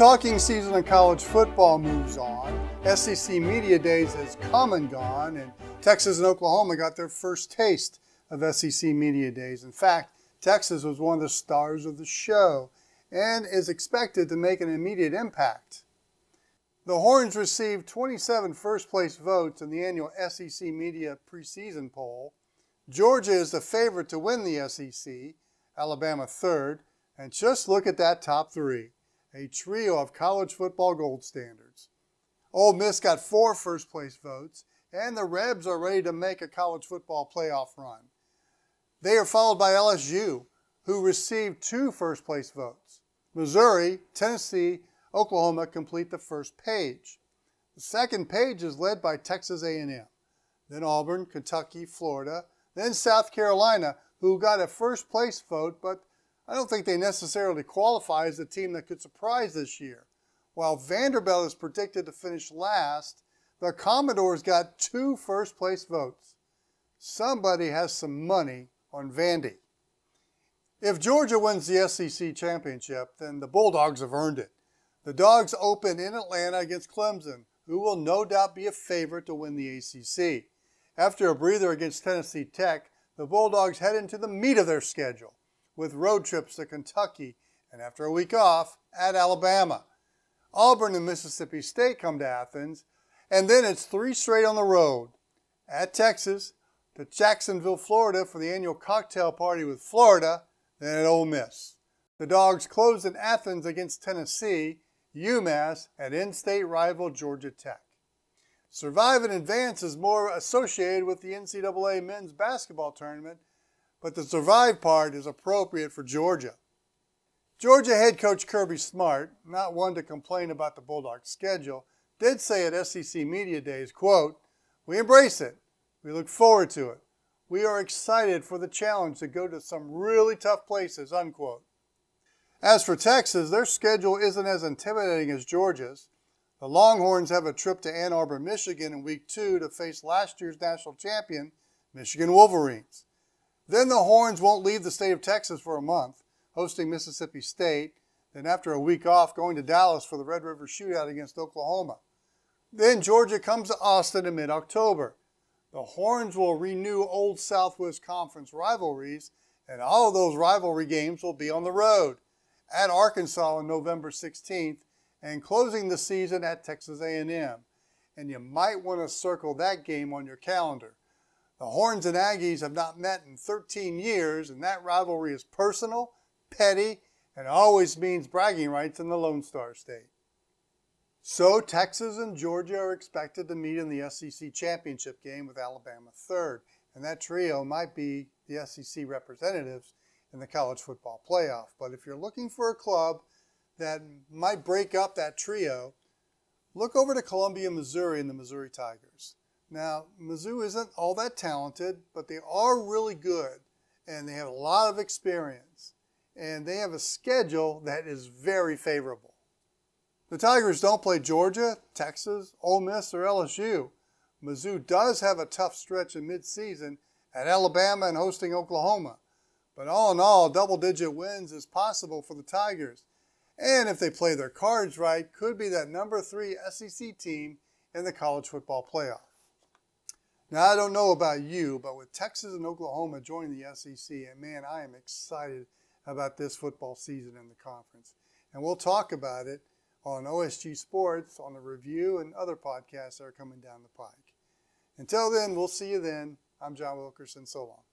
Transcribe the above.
talking season of college football moves on. SEC Media Days has come and gone, and Texas and Oklahoma got their first taste of SEC Media Days. In fact, Texas was one of the stars of the show and is expected to make an immediate impact. The Horns received 27 first-place votes in the annual SEC Media Preseason Poll. Georgia is the favorite to win the SEC, Alabama third, and just look at that top three, a trio of college football gold standards. Ole Miss got 4 first-place votes, and the Rebs are ready to make a college football playoff run. They are followed by LSU, who received 2 first-place votes. Missouri, Tennessee, Oklahoma complete the first page. The second page is led by Texas A&M, then Auburn, Kentucky, Florida, then South Carolina, who got a first-place vote, but I don't think they necessarily qualify as the team that could surprise this year. While Vanderbilt is predicted to finish last, the Commodores got 2 first-place votes. Somebody has some money on Vandy. If Georgia wins the SEC championship, then the Bulldogs have earned it. The Dogs open in Atlanta against Clemson, who will no doubt be a favorite to win the ACC. After a breather against Tennessee Tech, the Bulldogs head into the meat of their schedule, with road trips to Kentucky and after a week off at Alabama. Auburn and Mississippi State come to Athens, and then it's 3 straight on the road. At Texas, to Jacksonville, Florida for the annual cocktail party with Florida, then at Ole Miss. The Dogs close in Athens against Tennessee, UMass, and in-state rival Georgia Tech. Survive and Advance is more associated with the NCAA men's basketball tournament, but the survive part is appropriate for Georgia. Georgia head coach Kirby Smart, not one to complain about the Bulldogs' schedule, did say at SEC Media Days, quote, "We embrace it. We look forward to it. We are excited for the challenge to go to some really tough places," unquote. As for Texas, their schedule isn't as intimidating as Georgia's. The Longhorns have a trip to Ann Arbor, Michigan in week 2 to face last year's national champion, Michigan Wolverines. Then the Horns won't leave the state of Texas for a month, hosting Mississippi State, then after a week off going to Dallas for the Red River Shootout against Oklahoma. Then Georgia comes to Austin in mid-October. The Horns will renew old Southwest Conference rivalries, and all of those rivalry games will be on the road, at Arkansas on November 16th, and closing the season at Texas A&M. And you might want to circle that game on your calendar. The Horns and Aggies have not met in 13 years, and that rivalry is personal, petty, and always means bragging rights in the Lone Star State. So Texas and Georgia are expected to meet in the SEC championship game with Alabama third, and that trio might be the SEC representatives in the college football playoff. But if you're looking for a club that might break up that trio, look over to Columbia, Missouri and the Missouri Tigers. Now, Mizzou isn't all that talented, but they are really good, and they have a lot of experience, and they have a schedule that is very favorable. The Tigers don't play Georgia, Texas, Ole Miss, or LSU. Mizzou does have a tough stretch in midseason at Alabama and hosting Oklahoma. But all in all, double-digit wins is possible for the Tigers. And if they play their cards right, could be that number 3 SEC team in the college football playoff. Now, I don't know about you, but with Texas and Oklahoma joining the SEC, and man, I am excited about this football season in the conference. And we'll talk about it on OSG Sports, on the review, and other podcasts that are coming down the pike. Until then, we'll see you then. I'm John Wilkerson. So long.